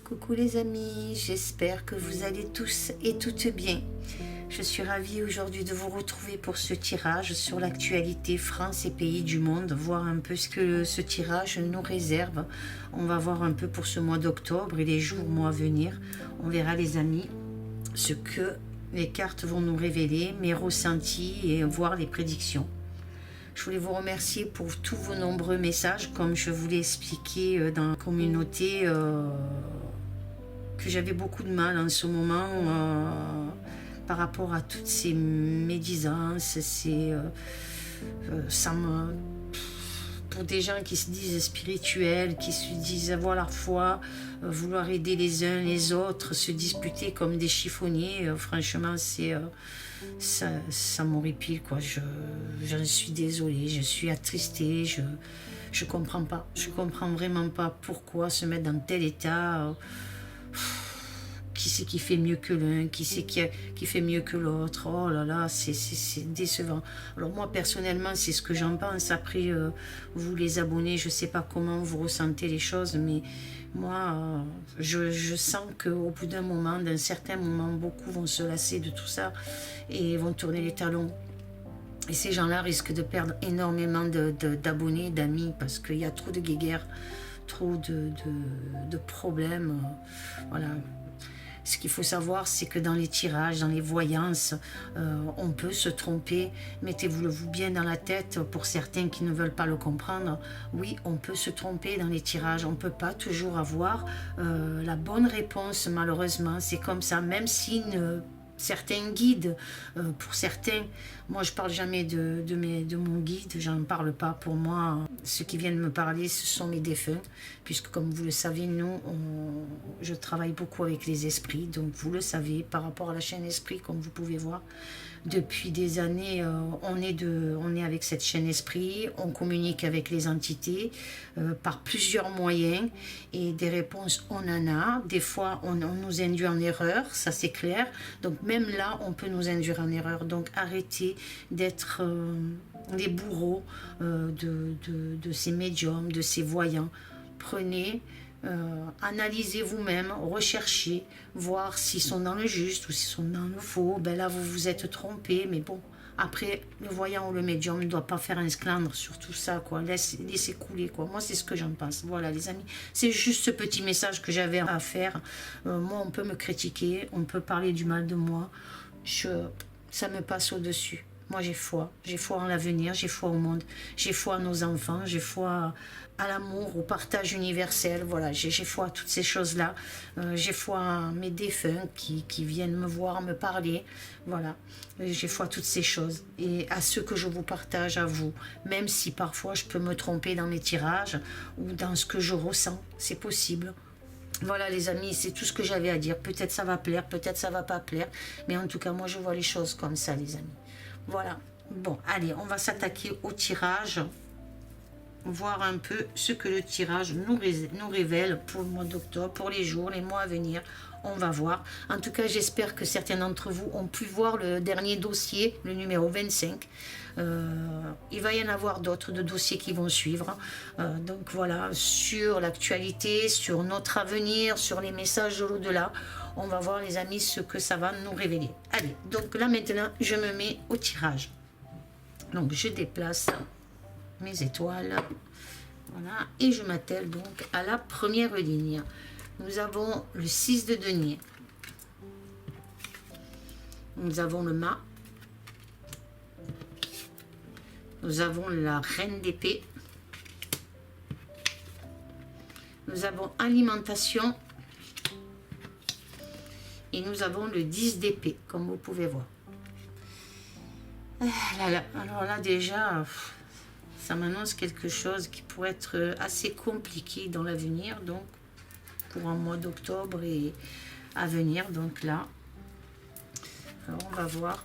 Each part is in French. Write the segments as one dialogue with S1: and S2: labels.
S1: Coucou les amis, j'espère que vous allez tous et toutes bien. Je suis ravie aujourd'hui de vous retrouver pour ce tirage sur l'actualité France et pays du monde, voir un peu ce que ce tirage nous réserve. On va voir un peu pour ce mois d'octobre et les jours, mois à venir. On verra les amis ce que les cartes vont nous révéler, mes ressentis et voir les prédictions. Je voulais vous remercier pour tous vos nombreux messages, comme je vous l'ai expliqué dans la communauté, que j'avais beaucoup de mal en ce moment par rapport à toutes ces médisances, pour des gens qui se disent spirituels, qui se disent avoir la foi, vouloir aider les uns les autres, se disputer comme des chiffonniers, franchement ça m'horripile quoi. Je suis désolée, je suis attristée, je comprends pas, je comprends vraiment pas pourquoi se mettre dans tel état. Qui c'est qui fait mieux que l'un, qui c'est qui fait mieux que l'autre. Oh là là, c'est décevant. Alors moi personnellement c'est ce que j'en pense. Après vous les abonnés, je sais pas comment vous ressentez les choses, mais moi je sens qu'au bout d'un moment, d'un certain moment, beaucoup vont se lasser de tout ça et vont tourner les talons. Et ces gens-là risquent de perdre énormément d'abonnés, d'amis, parce qu'il y a trop de guéguerres, trop de problèmes. Voilà. Ce qu'il faut savoir, c'est que dans les tirages, dans les voyances, on peut se tromper. Mettez-vous bien dans la tête, pour certains qui ne veulent pas le comprendre. Oui, on peut se tromper dans les tirages. On ne peut pas toujours avoir la bonne réponse, malheureusement. C'est comme ça, même si certains guides, pour certains, moi je parle jamais de mon guide, j'en parle pas. Pour moi, ceux qui viennent me parler, ce sont mes défunts, puisque comme vous le savez, je travaille beaucoup avec les esprits, donc vous le savez, par rapport à la chaîne Esprit, comme vous pouvez voir, depuis des années, on est avec cette chaîne Esprit, on communique avec les entités par plusieurs moyens, et des réponses on en a, des fois on nous induit en erreur, ça c'est clair, donc même là on peut nous induire en erreur, donc arrêtez d'être les bourreaux de ces médiums, de ces voyants. Prenez, analysez vous-même, recherchez, voir s'ils sont dans le juste ou s'ils sont dans le faux. Ben là vous vous êtes trompé, mais bon, après le voyant ou le médium ne doit pas faire un sclandre sur tout ça, quoi. Laissez couler, quoi. Moi c'est ce que j'en pense. Voilà les amis, c'est juste ce petit message que j'avais à faire. Moi on peut me critiquer, on peut parler du mal de moi, ça me passe au-dessus. Moi j'ai foi en l'avenir, j'ai foi au monde, j'ai foi à nos enfants, j'ai foi à l'amour, au partage universel, voilà, j'ai foi à toutes ces choses-là, j'ai foi à mes défunts qui viennent me voir, me parler, voilà, j'ai foi à toutes ces choses, et à ceux que je vous partage à vous, même si parfois je peux me tromper dans mes tirages, ou dans ce que je ressens, c'est possible. Voilà les amis, c'est tout ce que j'avais à dire, peut-être ça va plaire, peut-être ça va pas plaire, mais en tout cas moi je vois les choses comme ça les amis. Voilà, bon, allez, on va s'attaquer au tirage, voir un peu ce que le tirage nous révèle pour le mois d'octobre, pour les jours, les mois à venir. On va voir. En tout cas, j'espère que certains d'entre vous ont pu voir le dernier dossier, le numéro 25. Il va y en avoir d'autres de dossiers qui vont suivre. Donc voilà, sur l'actualité, sur notre avenir, sur les messages de l'au-delà. On va voir les amis ce que ça va nous révéler. Allez, donc là maintenant, je me mets au tirage. Donc je déplace mes étoiles. Voilà, et je m'attelle donc à la première ligne. Nous avons le 6 de denier. Nous avons le mât. Nous avons la reine d'épée. Nous avons alimentation. Et nous avons le 10 d'épée, comme vous pouvez voir. Alors là, déjà, ça m'annonce quelque chose qui pourrait être assez compliqué dans l'avenir, donc pour un mois d'octobre et à venir. Donc là, alors on va voir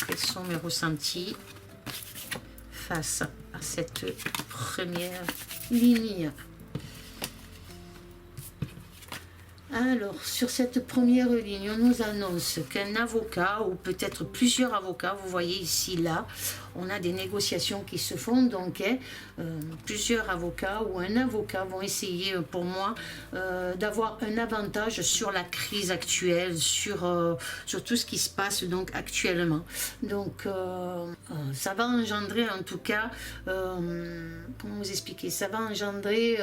S1: quels sont mes ressentis face à cette première ligne. Alors, sur cette première ligne, on nous annonce qu'un avocat, ou peut-être plusieurs avocats, vous voyez ici, là, on a des négociations qui se font, donc plusieurs avocats ou un avocat vont essayer pour moi d'avoir un avantage sur la crise actuelle, sur tout ce qui se passe donc actuellement. Donc ça va engendrer en tout cas, comment vous expliquer, ça va engendrer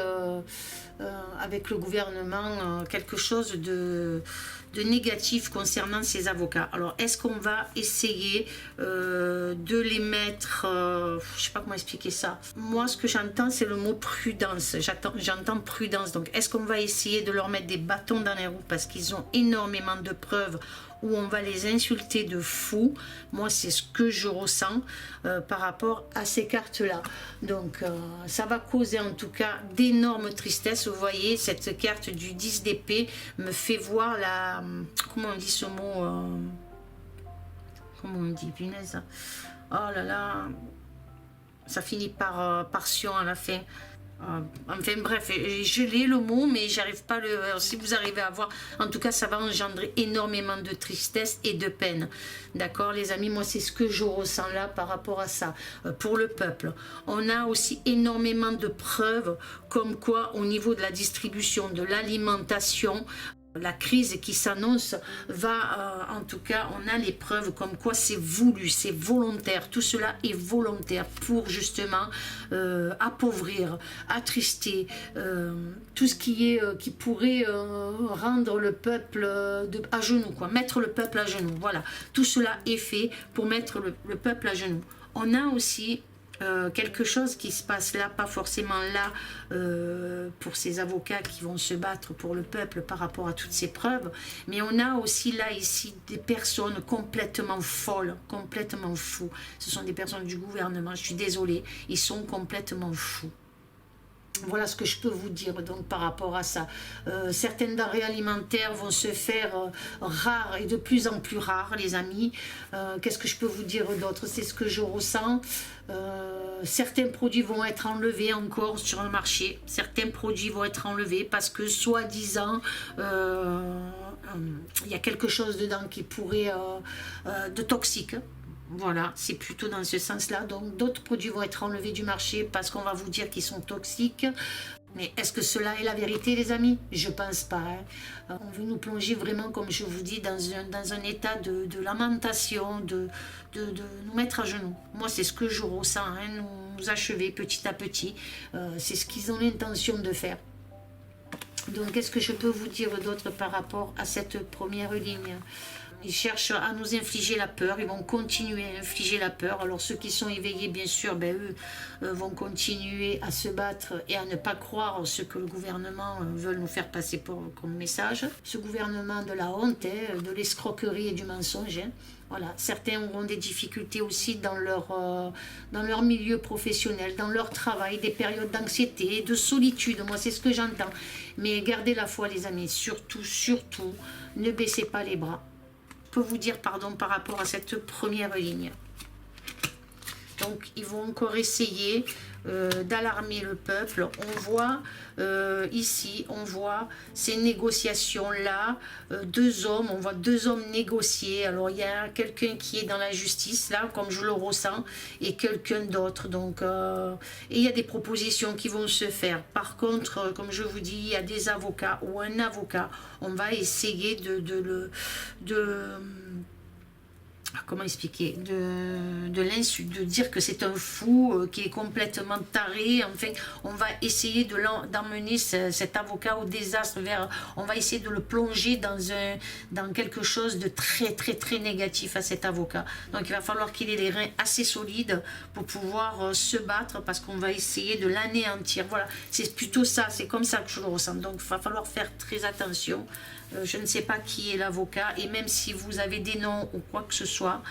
S1: avec le gouvernement quelque chose de négatif concernant ces avocats. Alors, est-ce qu'on va essayer de les mettre, je sais pas comment expliquer ça. Moi, ce que j'entends, c'est le mot prudence. J'entends prudence. Donc, est-ce qu'on va essayer de leur mettre des bâtons dans les roues parce qu'ils ont énormément de preuves où on va les insulter de fous? Moi, c'est ce que je ressens par rapport à ces cartes-là. Donc, ça va causer en tout cas d'énormes tristesses. Vous voyez, cette carte du 10 d'épée me fait voir la... Comment on dit ce mot comment on dit, punaise. Oh là là, ça finit par sion à la fin. Enfin bref, je l'ai le mot, mais j'arrive pas le... Si vous arrivez à voir, en tout cas ça va engendrer énormément de tristesse et de peine. D'accord les amis, moi c'est ce que je ressens là par rapport à ça. Pour le peuple, on a aussi énormément de preuves comme quoi au niveau de la distribution, de l'alimentation, la crise qui s'annonce va, en tout cas, on a les preuves comme quoi c'est voulu, c'est volontaire. Tout cela est volontaire pour justement appauvrir, attrister, tout ce qui pourrait rendre le peuple à genoux, quoi, mettre le peuple à genoux. Voilà, tout cela est fait pour mettre le peuple à genoux. On a aussi quelque chose qui se passe là, pas forcément là pour ces avocats qui vont se battre pour le peuple par rapport à toutes ces preuves, mais on a aussi là ici des personnes complètement folles, complètement fous. Ce sont des personnes du gouvernement, je suis désolée, ils sont complètement fous. Voilà ce que je peux vous dire donc par rapport à ça. Certaines denrées alimentaires vont se faire rares et de plus en plus rares, les amis. Qu'est-ce que je peux vous dire d'autre? C'est ce que je ressens. Certains produits vont être enlevés encore sur le marché. Certains produits vont être enlevés parce que soi-disant il y a quelque chose dedans qui pourrait de toxique. Voilà, c'est plutôt dans ce sens-là. Donc d'autres produits vont être enlevés du marché parce qu'on va vous dire qu'ils sont toxiques. Mais est-ce que cela est la vérité, les amis? Je pense pas. Hein. On veut nous plonger vraiment, comme je vous dis, dans un état de lamentation, de nous mettre à genoux. Moi, c'est ce que je ressens, hein, nous achever petit à petit. C'est ce qu'ils ont l'intention de faire. Donc, qu'est-ce que je peux vous dire d'autre par rapport à cette première ligne? Ils cherchent à nous infliger la peur, ils vont continuer à infliger la peur. Alors ceux qui sont éveillés, bien sûr, ben, eux vont continuer à se battre et à ne pas croire ce que le gouvernement veut nous faire passer comme message. Ce gouvernement de la honte, hein, de l'escroquerie et du mensonge. Hein. Voilà. Certains auront des difficultés aussi dans leur milieu professionnel, dans leur travail, des périodes d'anxiété, de solitude. Moi, c'est ce que j'entends. Mais gardez la foi, les amis. Surtout, surtout, ne baissez pas les bras. Vous dire pardon par rapport à cette première ligne. Donc ils vont encore essayer d'alarmer le peuple. On voit ici, on voit ces négociations là, deux hommes, on voit deux hommes négocier. Alors il y a quelqu'un qui est dans la justice là, comme je le ressens, et quelqu'un d'autre. Donc et il y a des propositions qui vont se faire. Par contre, comme je vous dis, il y a des avocats ou un avocat. On va essayer comment expliquer, de l'insulte, de dire que c'est un fou, qui est complètement taré. Enfin, on va essayer d'emmener cet avocat au désastre, on va essayer de le plonger dans quelque chose de très très très négatif à cet avocat. Donc il va falloir qu'il ait les reins assez solides pour pouvoir se battre, parce qu'on va essayer de l'anéantir. Voilà, c'est plutôt ça, c'est comme ça que je le ressens. Donc il va falloir faire très attention. Je ne sais pas qui est l'avocat, et même si vous avez des noms ou quoi que ce soit,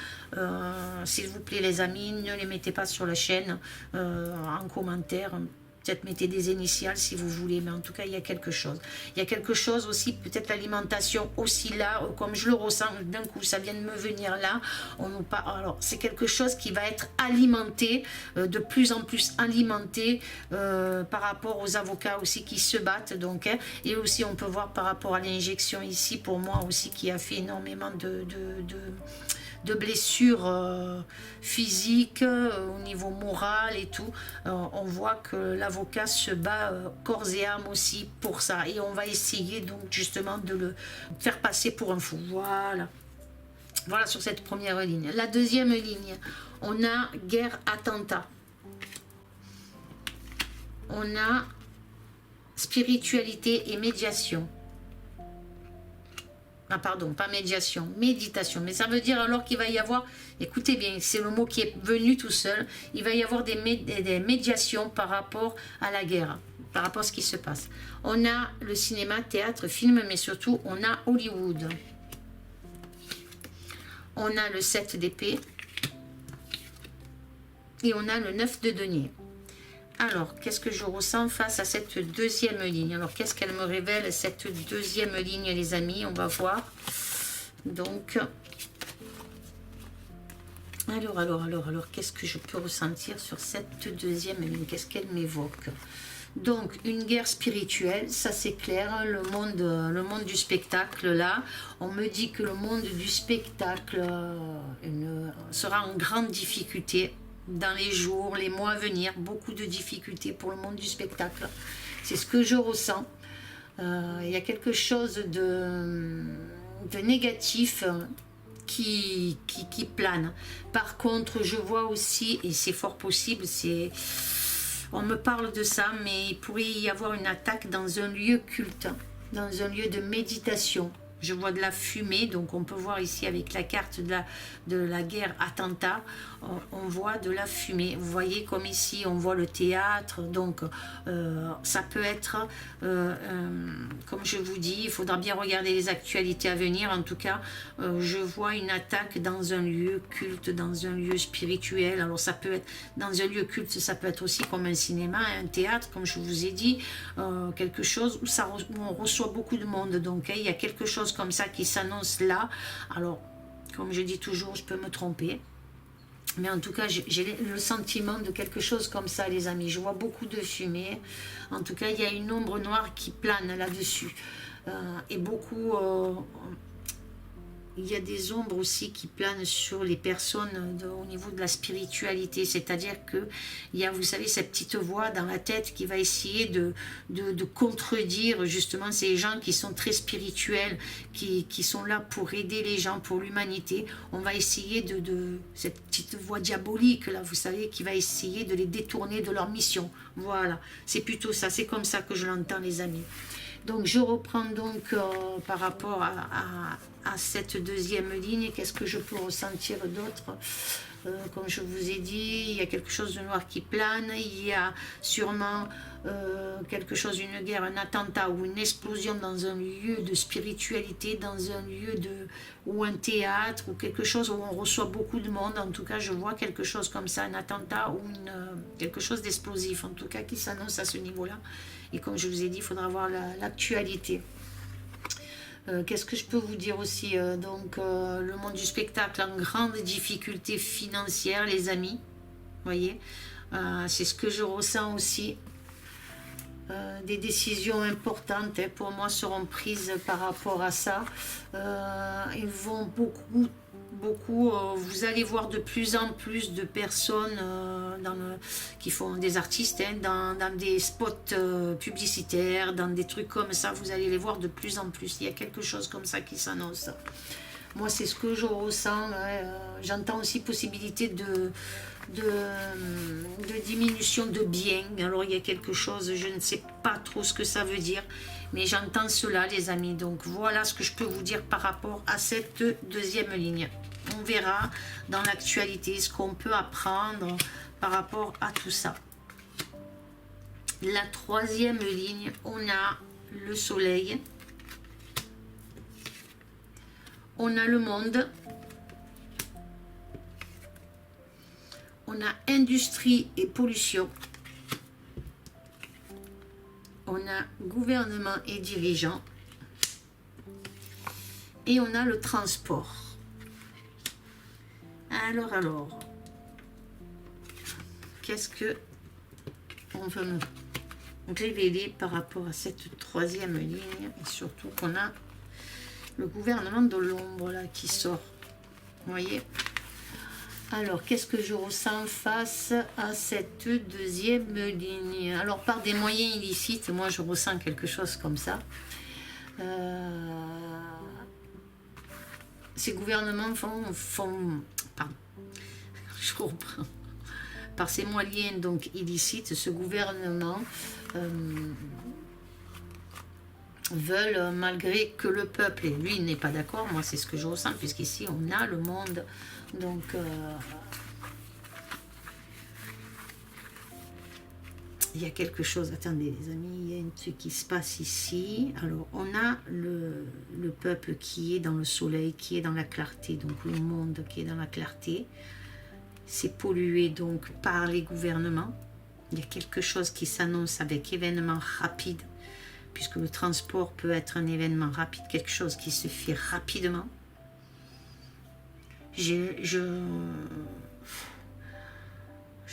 S1: s'il vous plaît les amis, ne les mettez pas sur la chaîne en commentaire. Peut-être mettez des initiales si vous voulez, mais en tout cas il y a quelque chose. Il y a quelque chose aussi, peut-être l'alimentation aussi là, comme je le ressens d'un coup, ça vient de me venir là. Alors c'est quelque chose qui va être alimenté, de plus en plus alimenté par rapport aux avocats aussi qui se battent. Donc, hein, et aussi on peut voir par rapport à l'injection ici, pour moi aussi, qui a fait énormément de blessures physiques, au niveau moral et tout. On voit que l'avocat se bat corps et âme aussi pour ça. Et on va essayer donc justement de le faire passer pour un fou. Voilà. Voilà sur cette première ligne. La deuxième ligne, on a guerre, attentat. On a spiritualité et médiation. Ah pardon, pas médiation, méditation. Mais ça veut dire alors qu'il va y avoir, écoutez bien, c'est le mot qui est venu tout seul, il va y avoir des médiations par rapport à la guerre, par rapport à ce qui se passe. On a le cinéma, théâtre, film, mais surtout on a Hollywood. On a le 7 d'épée et on a le 9 de denier. Alors, qu'est-ce que je ressens face à cette deuxième ligne? Alors, qu'est-ce qu'elle me révèle, cette deuxième ligne, les amis? On va voir. Donc, alors, qu'est-ce que je peux ressentir sur cette deuxième ligne? Qu'est-ce qu'elle m'évoque? Donc, une guerre spirituelle, ça c'est clair, le monde du spectacle, là, on me dit que le monde du spectacle sera en grande difficulté dans les jours, les mois à venir, beaucoup de difficultés pour le monde du spectacle. C'est ce que je ressens. Il y a quelque chose de négatif qui plane. Par contre, je vois aussi, et c'est fort possible, on me parle de ça, mais il pourrait y avoir une attaque dans un lieu culte, dans un lieu de méditation. Je vois de la fumée, donc on peut voir ici avec la carte de la guerre attentat, on voit de la fumée. Vous voyez comme ici on voit le théâtre, donc ça peut être, comme je vous dis, il faudra bien regarder les actualités à venir. En tout cas, je vois une attaque dans un lieu culte, dans un lieu spirituel. Alors ça peut être dans un lieu culte, ça peut être aussi comme un cinéma, un théâtre, comme je vous ai dit, quelque chose où on reçoit beaucoup de monde. Donc il y a quelque chose comme ça qui s'annonce là. Alors, comme je dis toujours, je peux me tromper. Mais en tout cas, j'ai le sentiment de quelque chose comme ça, les amis. Je vois beaucoup de fumée. En tout cas, il y a une ombre noire qui plane là-dessus. Et beaucoup... il y a des ombres aussi qui planent sur les personnes au niveau de la spiritualité. C'est-à-dire que il y a, vous savez, cette petite voix dans la tête qui va essayer de contredire justement ces gens qui sont très spirituels, qui sont là pour aider les gens, pour l'humanité. On va essayer cette petite voix diabolique, là, vous savez, qui va essayer de les détourner de leur mission. Voilà, c'est plutôt ça, c'est comme ça que je l'entends, les amis. Donc je reprends donc par rapport à cette deuxième ligne. Qu'est-ce que je peux ressentir d'autre? Comme je vous ai dit, il y a quelque chose de noir qui plane. Il y a sûrement quelque chose, une guerre, un attentat ou une explosion dans un lieu de spiritualité, dans un lieu ou un théâtre ou quelque chose où on reçoit beaucoup de monde. En tout cas, je vois quelque chose comme ça, un attentat ou quelque chose d'explosif, en tout cas, qui s'annonce à ce niveau-là. Et comme je vous ai dit, il faudra voir l'actualité. Qu'est-ce que je peux vous dire aussi? Donc, le monde du spectacle en grande difficulté financière, les amis. Vous voyez, c'est ce que je ressens aussi. Des décisions importantes pour moi seront prises par rapport à ça. Ils vont beaucoup, vous allez voir de plus en plus de personnes qui font des artistes dans des spots publicitaires, dans des trucs comme ça. Vous allez les voir de plus en plus. Il y a quelque chose comme ça qui s'annonce. Moi, c'est ce que je ressens. J'entends aussi possibilité de diminution de biens. Alors, il y a quelque chose, je ne sais pas trop ce que ça veut dire, mais j'entends cela, les amis. Donc, voilà ce que je peux vous dire par rapport à cette deuxième ligne. On verra dans l'actualité ce qu'on peut apprendre par rapport à tout ça. La troisième ligne, on a le soleil. On a le monde. On a industrie et pollution. On a gouvernement et dirigeants. Et on a le transport. Alors, qu'est-ce que on veut me révéler par rapport à cette troisième ligne? Et surtout qu'on a le gouvernement de l'ombre là qui sort. Vous voyez? Alors, qu'est-ce que je ressens face à cette deuxième ligne? Alors, par des moyens illicites, moi, je ressens quelque chose comme ça. Ces gouvernements pardon, je reprends. Par ces moyens donc illicites, ce gouvernement veulent, malgré que le peuple, et lui n'est pas d'accord, moi c'est ce que je ressens, puisqu'ici on a le monde, donc il y a quelque chose, attendez les amis, il y a un truc qui se passe ici. Alors on a le peuple qui est dans le soleil, qui est dans la clarté, donc le monde qui est dans la clarté, c'est pollué donc par les gouvernements. Il y a quelque chose qui s'annonce avec événement rapide, puisque le transport peut être un événement rapide, quelque chose qui se fait rapidement.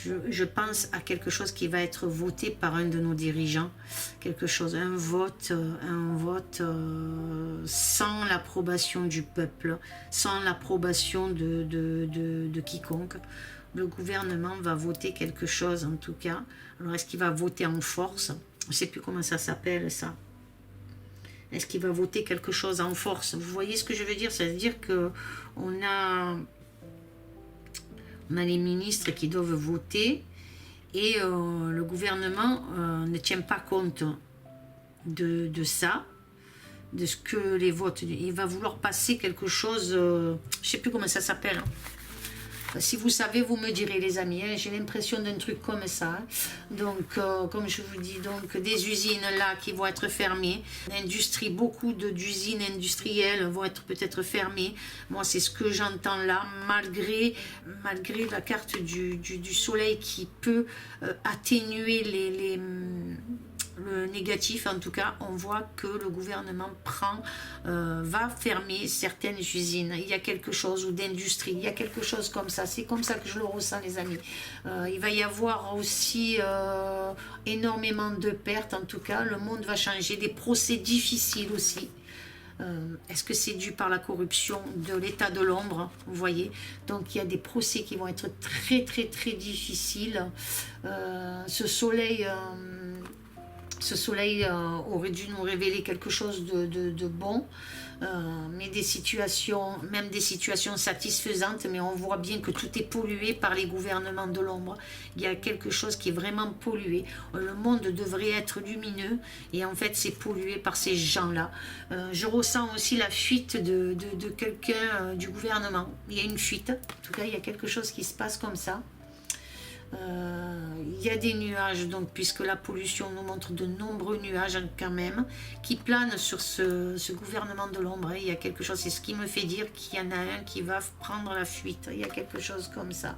S1: Je pense à quelque chose qui va être voté par un de nos dirigeants, quelque chose, un vote sans l'approbation du peuple, sans l'approbation de quiconque. Le gouvernement va voter quelque chose en tout cas. Alors est-ce qu'il va voter en force? Je ne sais plus comment ça s'appelle ça. Est-ce qu'il va voter quelque chose en force? Vous voyez ce que je veux dire? C'est-à-dire qu'on a les ministres qui doivent voter et le gouvernement ne tient pas compte de ça, de ce que les votes. Il va vouloir passer quelque chose, je ne sais plus comment ça s'appelle. Hein. Si vous savez, vous me direz les amis, hein, j'ai l'impression d'un truc comme ça. Hein. Donc, comme je vous dis, donc des usines là qui vont être fermées. L'industrie, beaucoup d'usines industrielles vont être peut-être fermées. Moi, c'est ce que j'entends là, malgré la carte du soleil qui peut atténuer le négatif. En tout cas, on voit que le gouvernement va fermer certaines usines. Il y a quelque chose, ou d'industrie, il y a quelque chose comme ça. C'est comme ça que je le ressens, les amis. Il va y avoir aussi énormément de pertes. En tout cas, le monde va changer. Des procès difficiles aussi. Est-ce que c'est dû par la corruption de l'état de l'ombre? Vous voyez, donc il y a des procès qui vont être très très très difficiles. Ce soleil aurait dû nous révéler quelque chose de bon, mais même des situations satisfaisantes, mais on voit bien que tout est pollué par les gouvernements de l'ombre. Il y a quelque chose qui est vraiment pollué. Le monde devrait être lumineux, et en fait c'est pollué par ces gens-là. Je ressens aussi la fuite de quelqu'un du gouvernement. Il y a une fuite, en tout cas il y a quelque chose qui se passe comme ça. Il y a des nuages, donc puisque la pollution nous montre de nombreux nuages quand même qui planent sur ce gouvernement de l'ombre. Il y a quelque chose, c'est ce qui me fait dire qu'il y en a un qui va prendre la fuite. Il y a quelque chose comme ça.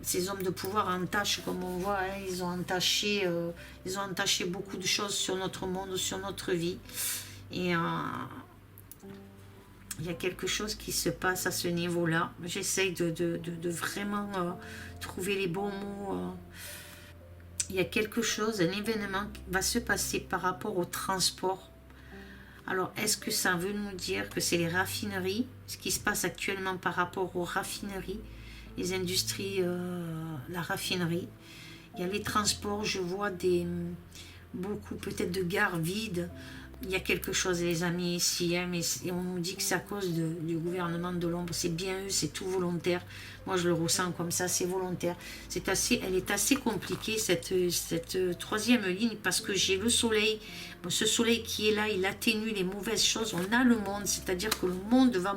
S1: Ces hommes de pouvoir entachent, comme on voit, hein, ils ont entaché beaucoup de choses sur notre monde, sur notre vie. Et il y a quelque chose qui se passe à ce niveau-là. J'essaye de vraiment trouver les bons mots. Il y a quelque chose, un événement qui va se passer par rapport au transport. Alors, est-ce que ça veut nous dire que c'est les raffineries, ce qui se passe actuellement par rapport aux raffineries, les industries, la raffinerie. Il y a les transports, je vois beaucoup peut-être de gares vides. Il y a quelque chose, les amis, ici, hein, mais on nous dit que c'est à cause du gouvernement de l'ombre. C'est bien eux, c'est tout volontaire. Moi, je le ressens comme ça, c'est volontaire. Elle est assez compliquée, cette troisième ligne, parce que j'ai le soleil. Bon, ce soleil qui est là, il atténue les mauvaises choses. On a le monde, c'est-à-dire que le monde va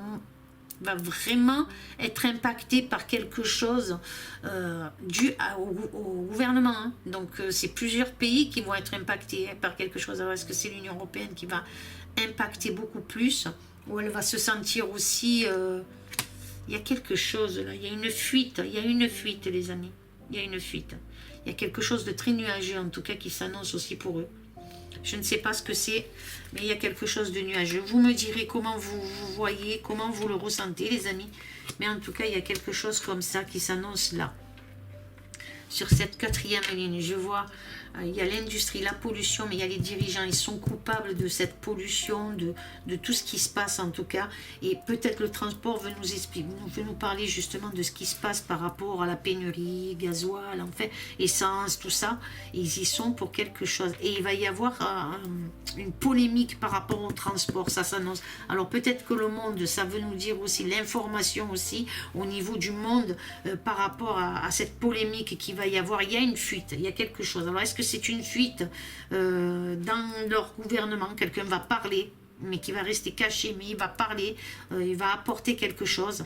S1: vraiment être impacté par quelque chose dû au gouvernement. Hein. Donc, c'est plusieurs pays qui vont être impactés par quelque chose. Alors, est-ce que c'est l'Union européenne qui va impacter beaucoup plus? Ou elle va se sentir aussi... il y a quelque chose là, il y a une fuite, les amis. Il y a une fuite. Il y a quelque chose de très nuageux, en tout cas, qui s'annonce aussi pour eux. Je ne sais pas ce que c'est, mais il y a quelque chose de nuageux. Vous me direz comment vous voyez, comment vous le ressentez, les amis. Mais en tout cas, il y a quelque chose comme ça qui s'annonce là. Sur cette quatrième ligne, je vois Il y a l'industrie, la pollution, mais il y a les dirigeants, ils sont coupables de cette pollution, de tout ce qui se passe en tout cas. Et peut-être le transport veut nous expliquer, veut nous parler justement de ce qui se passe par rapport à la pénurie, gasoil, en fait, essence, tout ça. Ils y sont pour quelque chose. Et il va y avoir une polémique par rapport au transport, ça s'annonce. Alors peut-être que le monde, ça veut nous dire aussi l'information aussi, au niveau du monde, par rapport à cette polémique qu'il va y avoir. Il y a une fuite, il y a quelque chose. Alors est-ce que c'est une fuite dans leur gouvernement? Quelqu'un va parler, mais qui va rester caché, mais il va parler, il va apporter quelque chose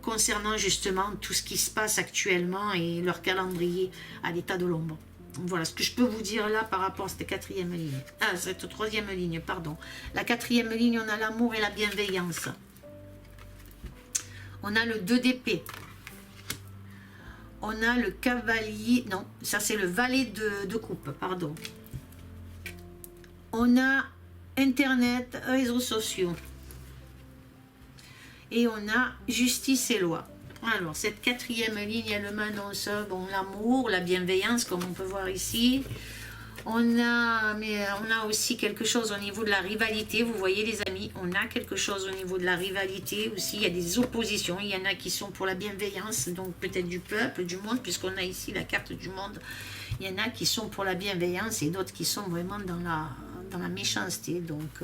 S1: concernant justement tout ce qui se passe actuellement et leur calendrier à l'état de l'ombre. Voilà ce que je peux vous dire là par rapport à cette quatrième ligne. Ah, cette troisième ligne, pardon. La quatrième ligne, on a l'amour et la bienveillance. On a le 2 d'épée. On a le cavalier, non, ça c'est le valet de coupe, pardon. On a Internet, réseaux sociaux. Et on a justice et loi. Alors, cette quatrième ligne, elle m'annonce bon, l'amour, la bienveillance, comme on peut voir ici. On a aussi quelque chose au niveau de la rivalité, vous voyez les amis, on a quelque chose au niveau de la rivalité aussi, il y a des oppositions, il y en a qui sont pour la bienveillance, donc peut-être du peuple, du monde, puisqu'on a ici la carte du monde, il y en a qui sont pour la bienveillance et d'autres qui sont vraiment dans la méchanceté. Donc,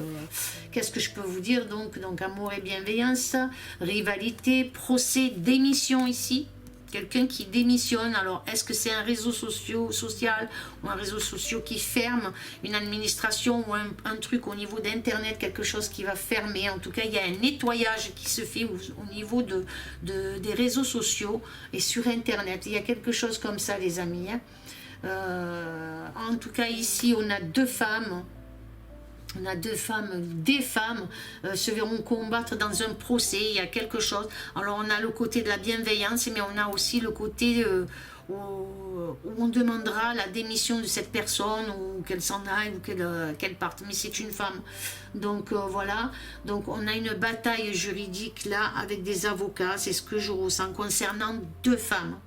S1: qu'est-ce que je peux vous dire donc amour et bienveillance, rivalité, procès, démission ici. Quelqu'un qui démissionne, alors est-ce que c'est un réseau social ou un réseau social qui ferme, une administration ou un truc au niveau d'internet, quelque chose qui va fermer. En tout cas, il y a un nettoyage qui se fait au niveau des réseaux sociaux et sur internet. Il y a quelque chose comme ça les amis. Hein. En tout cas ici on a deux femmes. On a des femmes se verront combattre dans un procès, il y a quelque chose. Alors on a le côté de la bienveillance, mais on a aussi le côté où on demandera la démission de cette personne, ou qu'elle s'en aille, ou qu'elle parte. Mais c'est une femme. Donc voilà, donc on a une bataille juridique là avec des avocats, c'est ce que je ressens concernant deux femmes.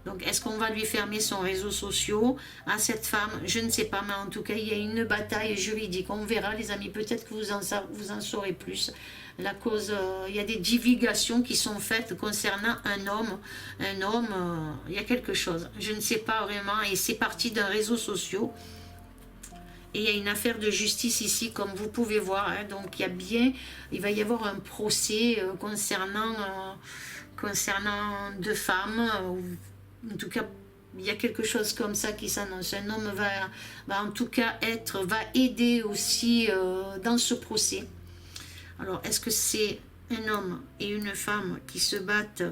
S1: Donc, est-ce qu'on va lui fermer son réseau social à cette femme? Je ne sais pas, mais en tout cas, il y a une bataille juridique. On verra, les amis, peut-être que vous en saurez plus. La cause, il y a des divulgations qui sont faites concernant un homme. Il y a quelque chose. Je ne sais pas vraiment, et c'est parti d'un réseau social. Et il y a une affaire de justice ici, comme vous pouvez voir. Hein. Donc, il va y avoir un procès concernant deux femmes. En tout cas, il y a quelque chose comme ça qui s'annonce. Un homme va en tout cas va aider aussi dans ce procès. Alors, est-ce que c'est un homme et une femme qui se battent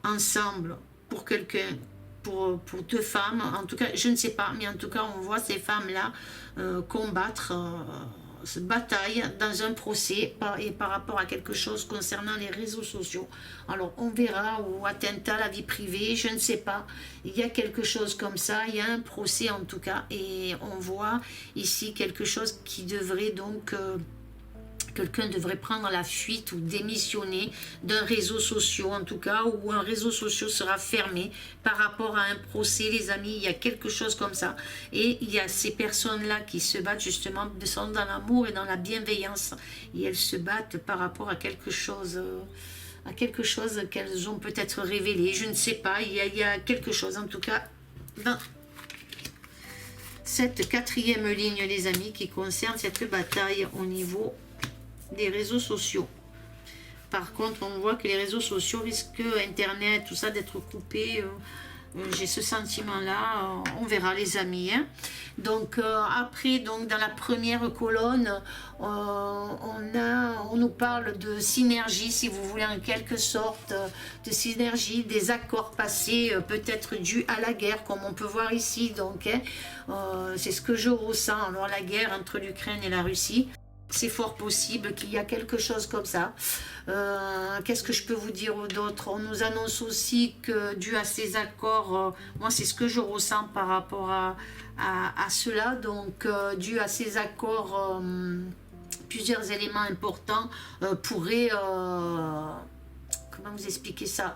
S1: ensemble pour quelqu'un, pour deux femmes? En tout cas, je ne sais pas, mais en tout cas, on voit ces femmes-là combattre, se bataille dans un procès et par rapport à quelque chose concernant les réseaux sociaux. Alors on verra, ou atteinte à la vie privée, je ne sais pas. Il y a quelque chose comme ça, il y a un procès en tout cas, et on voit ici quelque chose qui devrait donc... quelqu'un devrait prendre la fuite ou démissionner d'un réseau social, en tout cas, où un réseau social sera fermé par rapport à un procès, les amis. Il y a quelque chose comme ça. Et il y a ces personnes-là qui se battent justement, sont dans l'amour et dans la bienveillance. Et elles se battent par rapport à quelque chose qu'elles ont peut-être révélé. Je ne sais pas, il y a quelque chose, en tout cas, dans cette quatrième ligne, les amis, qui concerne cette bataille au niveau des réseaux sociaux. Par contre, on voit que les réseaux sociaux risquent, Internet, tout ça, d'être coupés. J'ai ce sentiment-là. On verra, les amis. Hein. Donc, après, donc, dans la première colonne, on nous parle de synergie, si vous voulez, en quelque sorte, de synergie, des accords passés, peut-être dus à la guerre, comme on peut voir ici. Donc, hein, c'est ce que je ressens. Alors, la guerre entre l'Ukraine et la Russie. C'est fort possible qu'il y a quelque chose comme ça. Qu'est-ce que je peux vous dire d'autre? On nous annonce aussi que dû à ces accords, moi c'est ce que je ressens par rapport à cela, donc dû à ces accords, plusieurs éléments importants pourraient comment vous expliquer ça,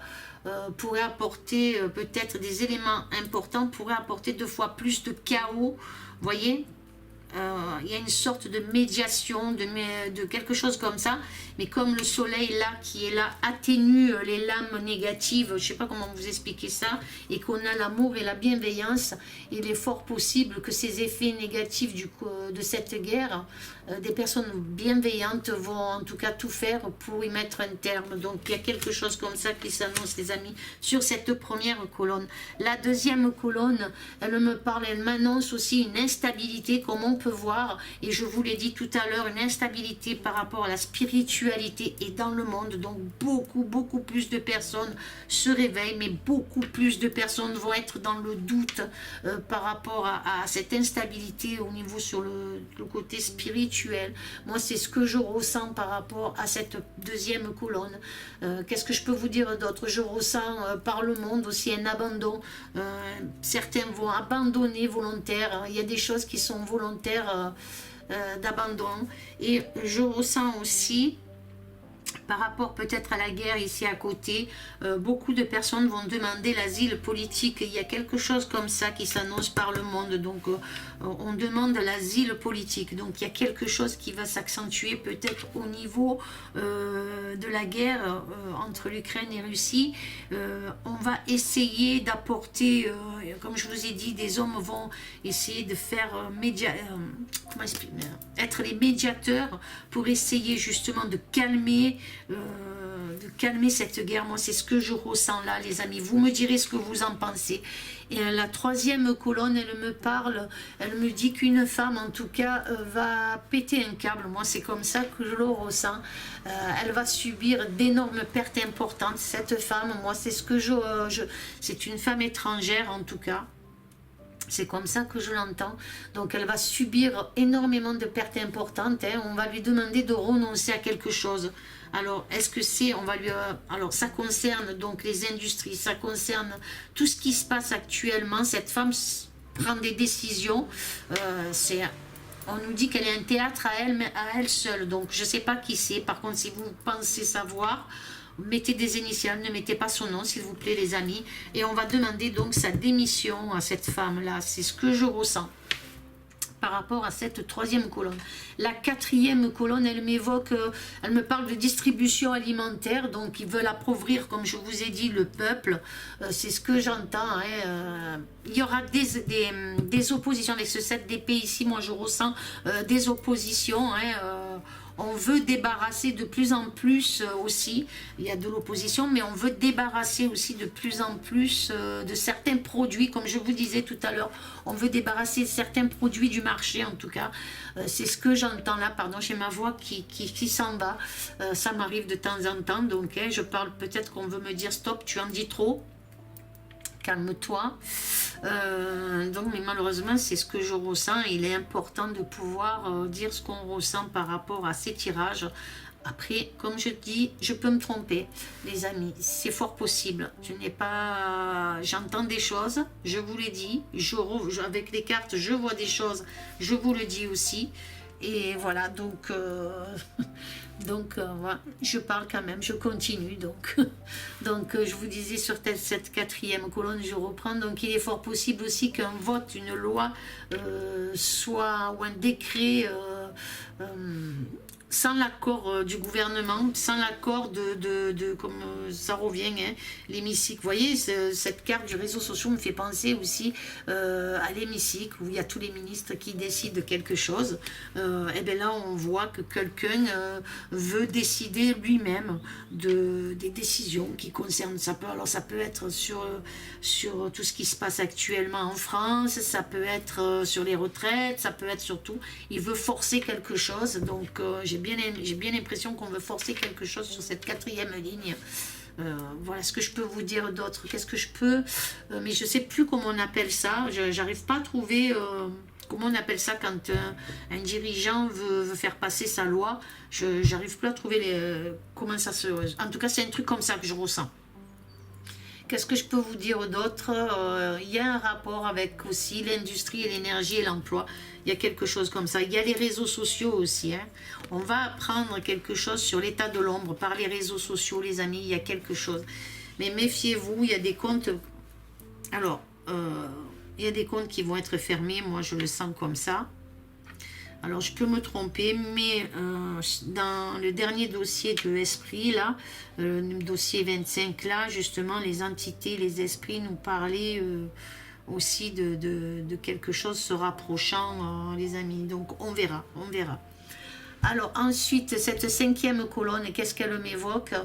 S1: pourrait apporter peut-être des éléments importants, pourrait apporter 2 fois plus de chaos, vous voyez. Il y a une sorte de médiation, de quelque chose comme ça, mais comme le soleil là, qui est là, atténue les lames négatives, je ne sais pas comment vous expliquer ça, et qu'on a l'amour et la bienveillance, il est fort possible que ces effets négatifs de cette guerre, des personnes bienveillantes vont en tout cas tout faire pour y mettre un terme. Donc il y a quelque chose comme ça qui s'annonce, les amis, sur cette première colonne. La deuxième colonne, elle me parle, elle m'annonce aussi une instabilité, comme on peut voir, et je vous l'ai dit tout à l'heure, une instabilité par rapport à la spiritualité et dans le monde. Donc beaucoup plus de personnes se réveillent, mais beaucoup plus de personnes vont être dans le doute par rapport à cette instabilité au niveau sur le côté spirituel. Moi, c'est ce que je ressens par rapport à cette deuxième colonne. Qu'est-ce que je peux vous dire d'autre? Je ressens par le monde aussi un abandon. Certains vont abandonner volontaire. Il y a des choses qui sont volontaires d'abandon. Et je ressens aussi, par rapport peut-être à la guerre ici à côté, beaucoup de personnes vont demander l'asile politique. Il y a quelque chose comme ça qui s'annonce par le monde. Donc on demande l'asile politique. Donc il y a quelque chose qui va s'accentuer peut-être au niveau de la guerre entre l'Ukraine et Russie. On va essayer d'apporter, comme je vous ai dit, des hommes vont essayer de faire être les médiateurs pour essayer justement de calmer cette guerre. Moi, c'est ce que je ressens là, les amis. Vous me direz ce que vous en pensez. Et la troisième colonne, elle me parle, elle me dit qu'une femme, en tout cas, va péter un câble. Moi, c'est comme ça que je le ressens. Elle va subir d'énormes pertes importantes. Cette femme, moi, c'est ce que c'est une femme étrangère, en tout cas. C'est comme ça que je l'entends. Donc elle va subir énormément de pertes importantes. Hein. On va lui demander de renoncer à quelque chose. Alors, est-ce que c'est, alors ça concerne donc les industries, ça concerne tout ce qui se passe actuellement. Cette femme prend des décisions. On nous dit qu'elle est un théâtre à elle seule. Donc, je ne sais pas qui c'est. Par contre, si vous pensez savoir, mettez des initiales, ne mettez pas son nom, s'il vous plaît, les amis. Et on va demander donc sa démission à cette femme-là. C'est ce que je ressens par rapport à cette troisième colonne. La quatrième colonne, elle m'évoque, elle me parle de distribution alimentaire, donc ils veulent appauvrir, comme je vous ai dit, le peuple. C'est ce que j'entends. Hein. Il y aura des oppositions avec ce 7 d'épée ici. Moi, je ressens des oppositions. Hein, on veut débarrasser de plus en plus aussi, il y a de l'opposition, mais on veut débarrasser aussi de plus en plus de certains produits, comme je vous disais tout à l'heure, on veut débarrasser certains produits du marché en tout cas. C'est ce que j'entends là, pardon, j'ai ma voix qui s'en va, ça m'arrive de temps en temps, donc je parle, peut-être qu'on veut me dire stop, tu en dis trop. Calme-toi. Donc, mais malheureusement, c'est ce que je ressens. Il est important de pouvoir dire ce qu'on ressent par rapport à ces tirages. Après, comme je dis, je peux me tromper, les amis. C'est fort possible. Je n'ai pas... J'entends des choses, je vous l'ai dit. Avec les cartes, je vois des choses, je vous le dis aussi. Et voilà, donc... voilà, je parle quand même, je continue. Donc, je vous disais sur cette quatrième colonne, je reprends. Donc, il est fort possible aussi qu'un vote, une loi, soit, ou un décret, sans l'accord du gouvernement, sans l'accord comme ça revient, hein, l'hémicycle. Vous voyez, cette carte du réseau social me fait penser aussi à l'hémicycle, où il y a tous les ministres qui décident de quelque chose. Et bien là, on voit que quelqu'un veut décider lui-même des décisions qui concernent ça. Alors ça peut être sur tout ce qui se passe actuellement en France, ça peut être sur les retraites, ça peut être sur tout. Il veut forcer quelque chose, donc j'ai bien l'impression qu'on veut forcer quelque chose sur cette quatrième ligne. Voilà ce que je peux vous dire d'autre. Qu'est-ce que je peux mais je sais plus comment on appelle ça. J'arrive pas à trouver comment on appelle ça quand un dirigeant veut faire passer sa loi. J'arrive plus à trouver comment ça se... En tout cas, c'est un truc comme ça que je ressens. Qu'est-ce que je peux vous dire d'autre? Il y a un rapport avec aussi l'industrie et l'énergie et l'emploi. Il y a quelque chose comme ça. Il y a les réseaux sociaux aussi. Hein. On va apprendre quelque chose sur l'état de l'ombre par les réseaux sociaux, les amis. Il y a quelque chose. Mais méfiez-vous, il y a des comptes... Alors, il y a des comptes qui vont être fermés. Moi, je le sens comme ça. Alors, je peux me tromper, mais dans le dernier dossier de Esprit, là, le dossier 25, là, justement, les entités, les esprits nous parlaient aussi de quelque chose se rapprochant, les amis. Donc, on verra, on verra. Alors, ensuite, cette 5e colonne, qu'est-ce qu'elle m'évoque?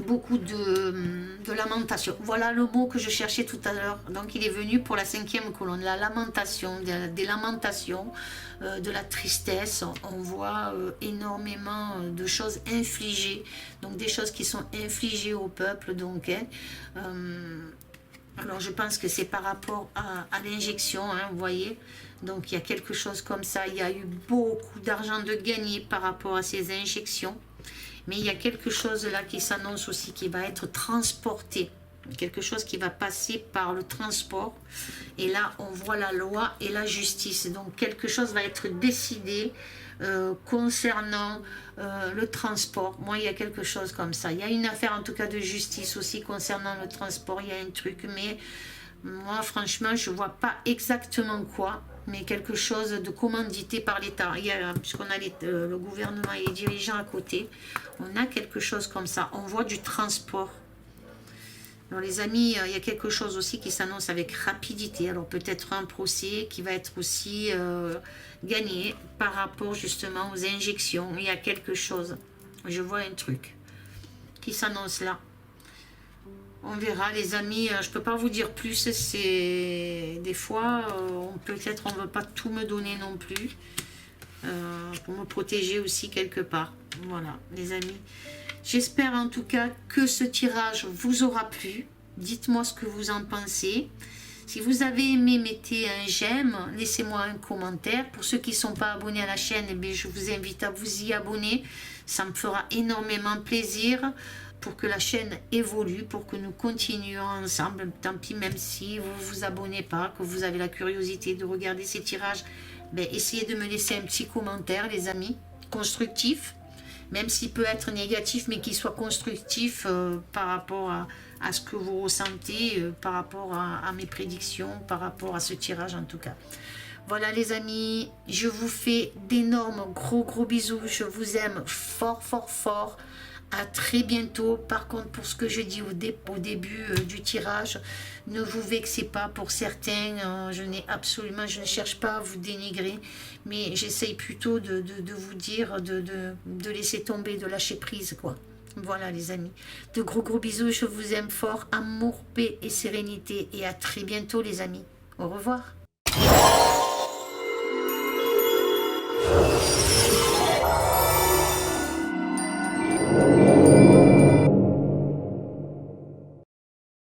S1: Beaucoup de lamentation. Voilà le mot que je cherchais tout à l'heure. Donc il est venu pour la 5e colonne. La lamentation, des lamentations, de la tristesse. On voit énormément de choses infligées. Donc des choses qui sont infligées au peuple. Donc, alors je pense que c'est par rapport à l'injection, hein, vous voyez. Donc il y a quelque chose comme ça. Il y a eu beaucoup d'argent de gagné par rapport à ces injections. Mais il y a quelque chose là qui s'annonce aussi, qui va être transporté. Quelque chose qui va passer par le transport. Et là, on voit la loi et la justice. Donc, quelque chose va être décidé concernant le transport. Moi, il y a quelque chose comme ça. Il y a une affaire, en tout cas, de justice aussi concernant le transport. Il y a un truc, mais moi, franchement, je ne vois pas exactement quoi. Mais quelque chose de commandité par l'État. Puisqu'on a le gouvernement et les dirigeants à côté, on a quelque chose comme ça. On voit du transport. Alors les amis, il y a quelque chose aussi qui s'annonce avec rapidité. Alors peut-être un procès qui va être aussi gagné par rapport justement aux injections. Il y a quelque chose. Je vois un truc qui s'annonce là. On verra les amis, je ne peux pas vous dire plus, c'est des fois, peut-être on ne veut pas tout me donner non plus, pour me protéger aussi quelque part. Voilà les amis, j'espère en tout cas que ce tirage vous aura plu, dites-moi ce que vous en pensez. Si vous avez aimé, mettez un j'aime, laissez-moi un commentaire. Pour ceux qui ne sont pas abonnés à la chaîne, eh bien, je vous invite à vous y abonner, ça me fera énormément plaisir. Pour que la chaîne évolue, pour que nous continuions ensemble. Tant pis, même si vous ne vous abonnez pas, que vous avez la curiosité de regarder ces tirages, ben, essayez de me laisser un petit commentaire, les amis, constructif, même s'il peut être négatif, mais qu'il soit constructif par rapport à ce que vous ressentez, par rapport à mes prédictions, par rapport à ce tirage en tout cas. Voilà les amis, je vous fais d'énormes gros bisous, je vous aime fort fort fort. À très bientôt. Par contre, pour ce que je dis au début du tirage, ne vous vexez pas pour certains. Je ne cherche pas à vous dénigrer, mais j'essaye plutôt de vous dire de laisser tomber, de lâcher prise, quoi. Voilà les amis. De gros bisous, je vous aime fort. Amour, paix et sérénité. Et à très bientôt les amis. Au revoir.